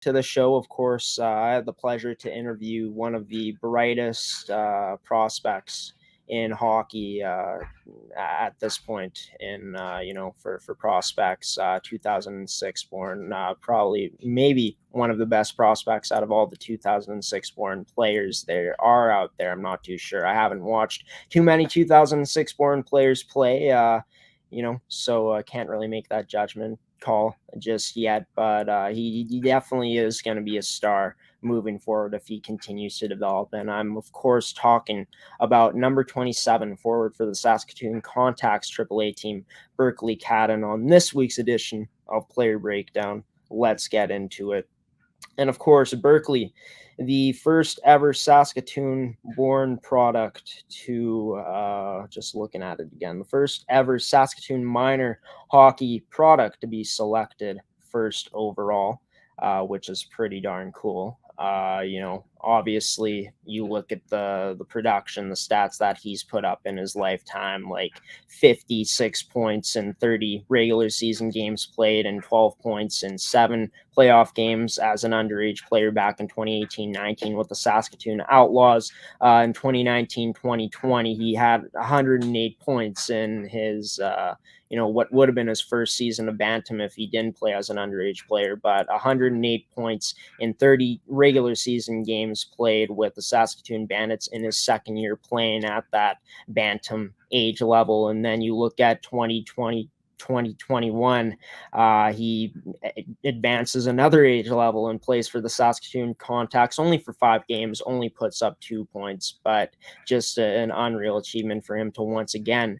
to the show, of course, I had the pleasure to interview one of the brightest prospects in hockey at this point in for prospects, 2006 born, probably maybe one of the best prospects out of all the 2006 born players there are out there. I'm not too sure. I haven't watched too many 2006 born players play. So I can't really make that judgment call just yet, but he definitely is going to be a star moving forward if he continues to develop. And I'm, of course, talking about number 27 forward for the Saskatoon Contacts AAA team, Berkly Catton, on this week's edition of Player Breakdown. Let's get into it. And of course, Berkeley, the first ever Saskatoon born product to, just looking at it again, the first ever Saskatoon minor hockey product to be selected first overall, which is pretty darn cool. Obviously you look at the production, the stats that he's put up in his lifetime, like 56 points in 30 regular season games played and 12 points in 7 playoff games as an underage player back in 2018-19 with the Saskatoon Outlaws. In 2019-2020, he had 108 points in his what would have been his first season of Bantam if he didn't play as an underage player, but 108 points in 30 regular season games played with the Saskatoon Bandits in his second year playing at that Bantam age level. And then you look at 2021, he advances another age level and plays for the Saskatoon Contacts only for 5 games, only puts up 2 points, but just an unreal achievement for him to once again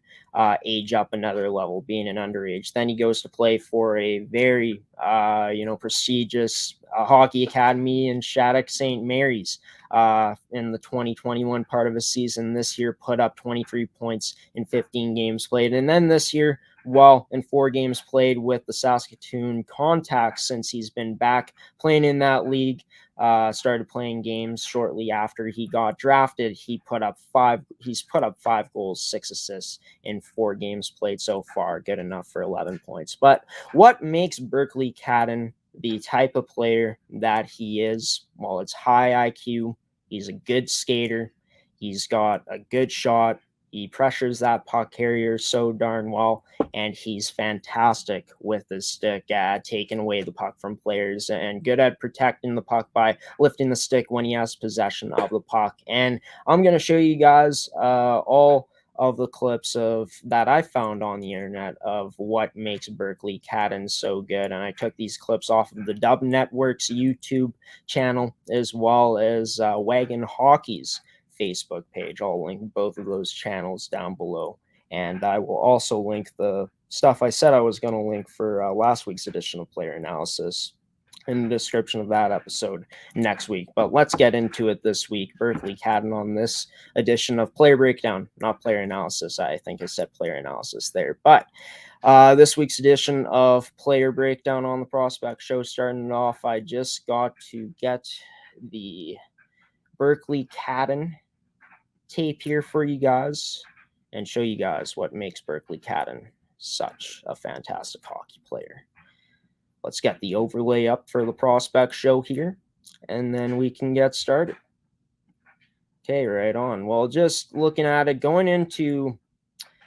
age up another level, being an underage. Then he goes to play for a very prestigious hockey academy in Shattuck St. Mary's in the 2021 part of his season. This year put up 23 points in 15 games played. And then this year, in 4 games played with the Saskatoon Contacts since he's been back playing in that league, started playing games shortly after he got drafted. He's put up 5 goals, 6 assists in 4 games played so far. Good enough for 11 points. But what makes Berkly Catton the type of player that he is? Well, it's high IQ. He's a good skater. He's got a good shot. He pressures that puck carrier so darn well, and he's fantastic with his stick at taking away the puck from players and good at protecting the puck by lifting the stick when he has possession of the puck. And I'm going to show you guys all of the clips of that I found on the internet of what makes Berkly Catton so good. And I took these clips off of the Dub Network's YouTube channel as well as Wagon Hockey's Facebook page. I'll link both of those channels down below. And I will also link the stuff I said I was going to link for last week's edition of Player Analysis in the description of that episode next week. But let's get into it this week. Berkly Catton on this edition of Player Breakdown, not Player Analysis. I think I said Player Analysis there. But this week's edition of Player Breakdown on the Prospect Show, starting off, I just got to get the Berkly Catton tape here for you guys and show you guys what makes Berkly Catton such a fantastic hockey player. Let's get the overlay up for the Prospect Show here, and then we can get started. Okay, right on. Well, just looking at it, going into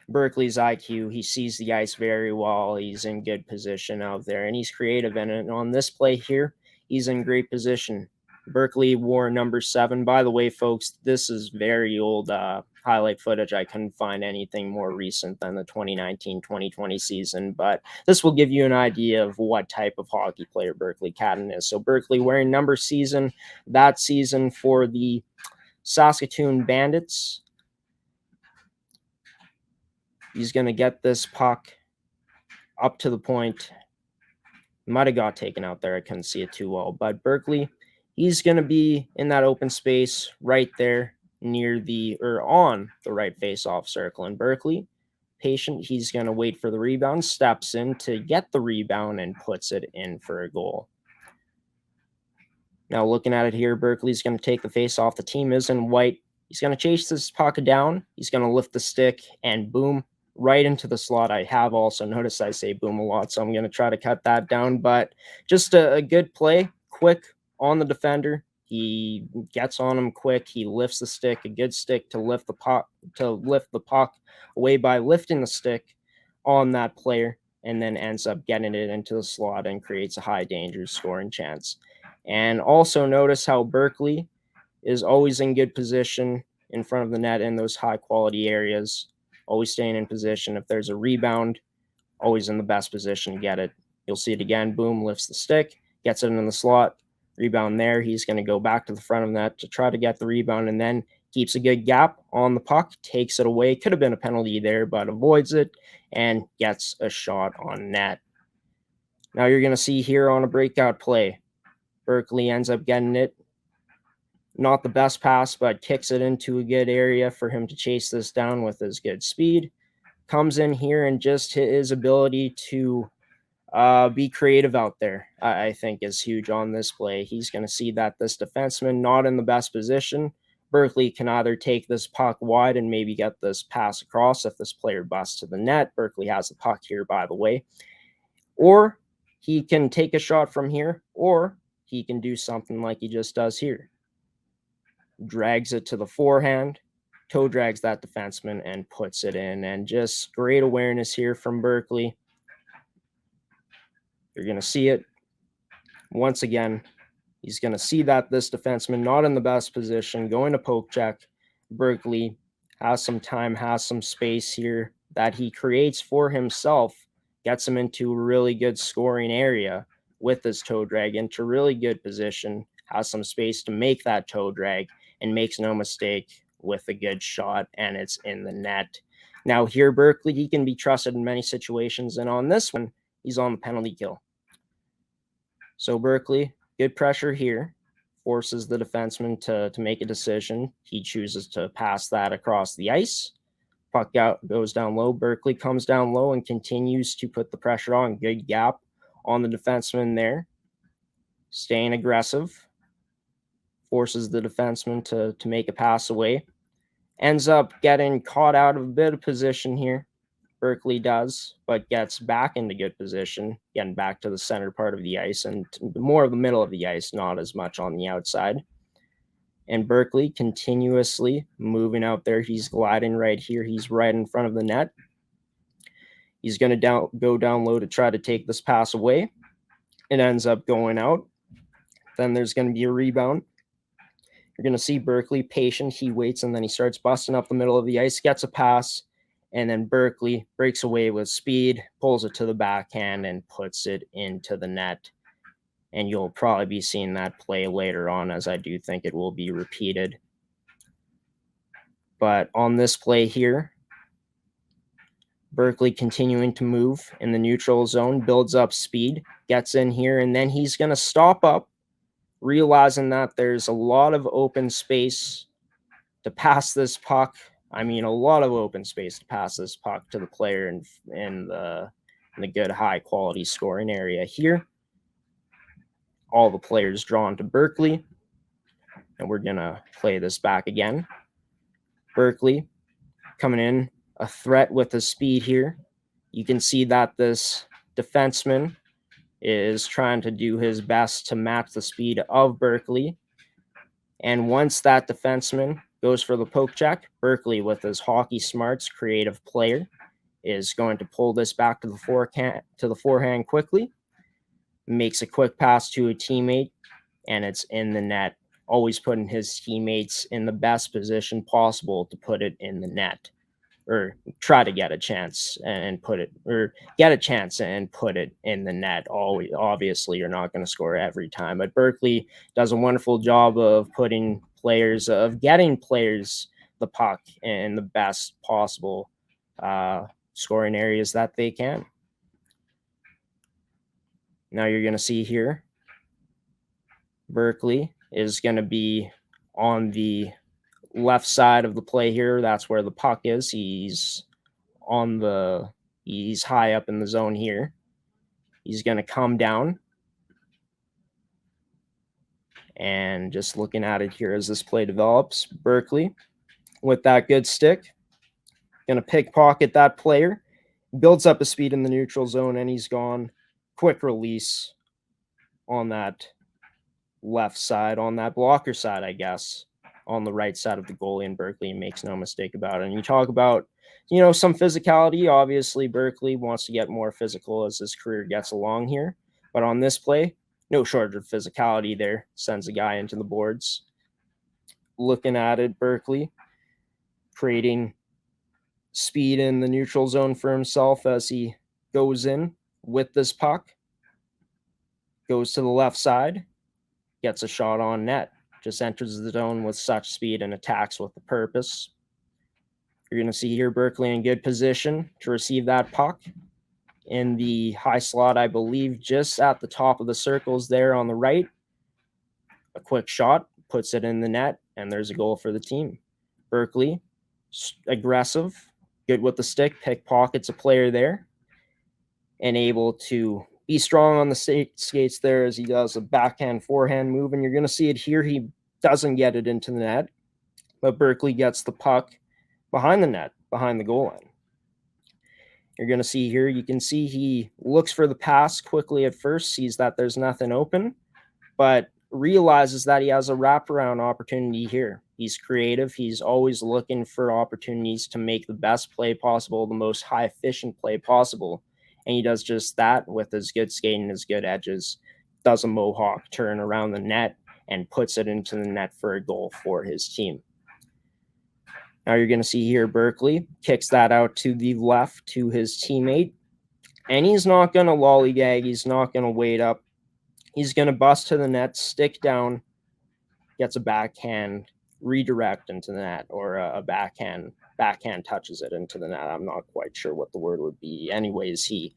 Berkely's IQ, he sees the ice very well. He's in good position out there, and he's creative in it. And on this play here, he's in great position. Berkeley wore number 7. By the way, folks, this is very old highlight footage. I couldn't find anything more recent than the 2019-2020 season, but this will give you an idea of what type of hockey player Berkly Catton is. So Berkeley wearing number season that season for the Saskatoon Bandits. He's going to get this puck up to the point. Might have got taken out there. I couldn't see it too well, but Berkeley, he's going to be in that open space right there on the right face-off circle. And Berkeley, patient, he's going to wait for the rebound, steps in to get the rebound, and puts it in for a goal. Now looking at it here, Berkeley's going to take the face-off. The team is in white. He's going to chase this puck down. He's going to lift the stick, and boom, right into the slot. I have also noticed I say boom a lot, so I'm going to try to cut that down, but just a good play. quick on the defender. He gets on him quick. He lifts the stick, a good stick to lift the puck away by lifting the stick on that player, and then ends up getting it into the slot and creates a high danger scoring chance. And also notice how Berkeley is always in good position in front of the net in those high quality areas, always staying in position. If there's a rebound, always in the best position to get it. You'll see it again. Boom, lifts the stick, gets it in the slot. Rebound there. He's going to go back to the front of the net to try to get the rebound, and then keeps a good gap on the puck, takes it away. Could have been a penalty there, but avoids it and gets a shot on net. Now you're going to see here on a breakout play, Berkeley ends up getting it. Not the best pass, but kicks it into a good area for him to chase this down with his good speed. Comes in here, and just his ability to be creative out there, I think, is huge on this play. He's going to see that this defenseman not in the best position. Berkeley can either take this puck wide and maybe get this pass across if this player busts to the net. Berkeley has the puck here, by the way. Or he can take a shot from here, or he can do something like he just does here. Drags it to the forehand, toe drags that defenseman and puts it in. And just great awareness here from Berkeley. You're going to see it once again. He's going to see that this defenseman not in the best position, going to poke check. Berkeley has some time, has some space here that he creates for himself, gets him into a really good scoring area with his toe drag, into really good position, has some space to make that toe drag, and makes no mistake with a good shot, and it's in the net. Now here, Berkeley, he can be trusted in many situations, and on this one, he's on the penalty kill. So Berkeley, good pressure here, forces the defenseman to make a decision. He chooses to pass that across the ice. Puck out, goes down low. Berkeley comes down low and continues to put the pressure on. Good gap on the defenseman there. Staying aggressive. Forces the defenseman to make a pass away. Ends up getting caught out of a bit of position here. Berkeley does, but gets back into good position, getting back to the center part of the ice and more of the middle of the ice, not as much on the outside. And Berkeley continuously moving out there. He's gliding right here. He's right in front of the net. He's going to go down low to try to take this pass away. It ends up going out. Then there's going to be a rebound. You're going to see Berkeley patient. He waits, and then he starts busting up the middle of the ice, gets a pass, and then Berkeley breaks away with speed, pulls it to the backhand, and puts it into the net. And you'll probably be seeing that play later on, as I do think it will be repeated. But on this play here, Berkeley continuing to move in the neutral zone, builds up speed, gets in here, and then he's going to stop up, realizing that there's a lot of open space to pass this puck. I mean, a lot of open space to pass this puck to the player in the good high quality scoring area here. All the players drawn to Berkeley, and we're going to play this back again. Berkeley coming in, a threat with his speed here. You can see that this defenseman is trying to do his best to match the speed of Berkeley. And once that defenseman goes for the poke check, Berkeley, with his hockey smarts, creative player, is going to pull this back to the forehand quickly, makes a quick pass to a teammate, and it's in the net. Always putting his teammates in the best position possible to put it in the net, or try to get a chance and put it in the net. Always, obviously, you're not going to score every time, but Berkeley does a wonderful job of getting players the puck in the best possible scoring areas that they can. Now you're going to see here, Berkeley is going to be on the left side of the play here. That's where the puck is. He's high up in the zone here. He's going to come down. And just looking at it here as this play develops, Berkeley, with that good stick, going to pickpocket that player, builds up his speed in the neutral zone, and he's gone. Quick release on that left side, on that blocker side, I guess, on the right side of the goalie, and Berkeley makes no mistake about it. And you talk about, some physicality. Obviously, Berkeley wants to get more physical as his career gets along here. But on this play, no shortage of physicality there. Sends a guy into the boards. Looking at it, Berkeley creating speed in the neutral zone for himself as he goes in with this puck. Goes to the left side, gets a shot on net. Just enters the zone with such speed and attacks with a purpose. You're going to see here Berkeley in good position to receive that puck in the high slot, I believe, just at the top of the circles there on the right. A quick shot, puts it in the net, and there's a goal for the team. Berkeley, aggressive, good with the stick, pickpockets a player there, and able to be strong on the skates there as he does a backhand, forehand move. And you're going to see it here. He doesn't get it into the net, but Berkeley gets the puck behind the net, behind the goal line. You're going to see here, you can see he looks for the pass quickly at first, sees that there's nothing open, but realizes that he has a wraparound opportunity here. He's creative. He's always looking for opportunities to make the best play possible, the most high efficient play possible. And he does just that with his good skating, his good edges, does a mohawk turn around the net and puts it into the net for a goal for his team. Now you're going to see here Berkeley kicks that out to the left to his teammate. And he's not going to lollygag. He's not going to wait up. He's going to bust to the net, stick down, gets a backhand redirect into the net, or a backhand touches it into the net. I'm not quite sure what the word would be. Anyways, he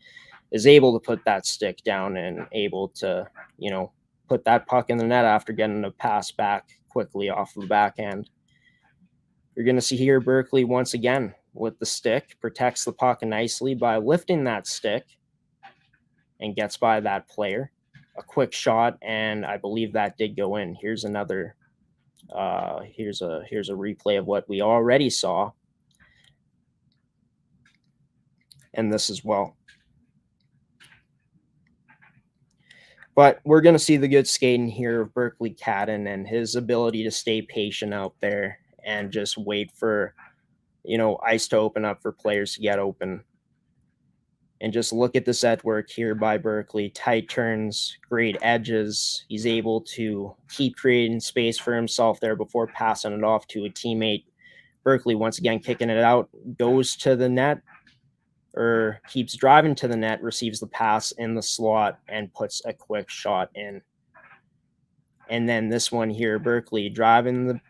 is able to put that stick down and able to, put that puck in the net after getting a pass back quickly off of the backhand. You're going to see here Berkeley once again with the stick, protects the puck nicely by lifting that stick and gets by that player. A quick shot, and I believe that did go in. Here's another, here's a replay of what we already saw. And this as well. But we're going to see the good skating here of Berkly Catton and his ability to stay patient out there and just wait for, ice to open up for players to get open. And just look at the set work here by Berkeley. Tight turns, great edges. He's able to keep creating space for himself there before passing it off to a teammate. Berkeley, once again, kicking it out, goes to the net, or keeps driving to the net, receives the pass in the slot, and puts a quick shot in. And then this one here, Berkeley driving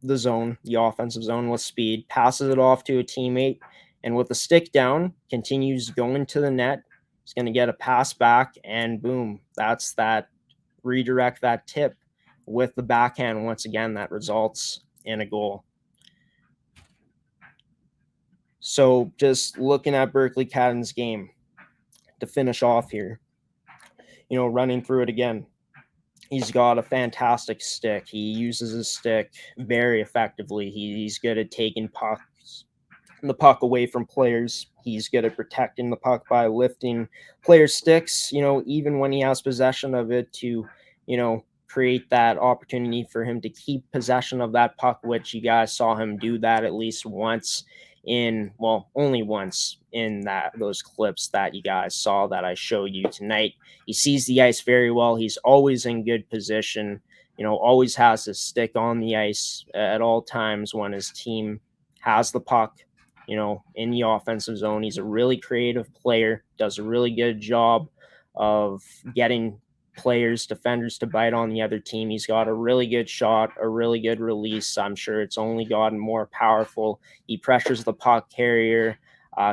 the zone, the offensive zone with speed, passes it off to a teammate, and with the stick down, continues going to the net. He's going to get a pass back, and boom, that's that redirect, that tip with the backhand once again that results in a goal. So just looking at Berkly Catton's game to finish off here, running through it again. He's got a fantastic stick. He uses his stick very effectively. He's good at taking the puck away from players. He's good at protecting the puck by lifting players' sticks, even when he has possession of it, to, create that opportunity for him to keep possession of that puck, which you guys saw him do that at least once only once in those clips that you guys saw that I showed you tonight. He sees the ice very well. He's always in good position, always has his stick on the ice at all times when his team has the puck, in the offensive zone. He's a really creative player, does a really good job of getting defenders to bite on the other team. He's got a really good shot, a really good release. I'm sure it's only gotten more powerful. He pressures the puck carrier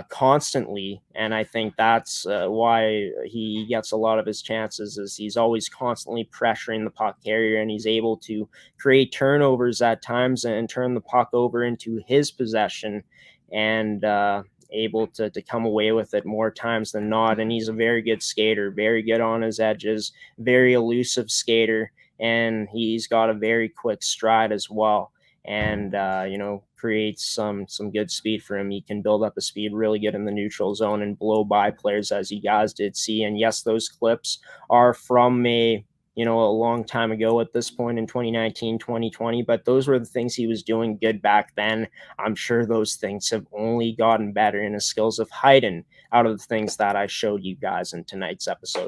constantly, and I think that's why he gets a lot of his chances, is he's always constantly pressuring the puck carrier, and he's able to create turnovers at times and turn the puck over into his possession, and able to come away with it more times than not. And he's a very good skater, very good on his edges, very elusive skater, and he's got a very quick stride as well, and creates some good speed for him. He can build up a speed really good in the neutral zone and blow by players, as you guys did see. And yes, those clips are from a a long time ago at this point in 2019, 2020, but those were the things he was doing good back then. I'm sure those things have only gotten better, and his skills have heightened out of the things that I showed you guys in tonight's episode.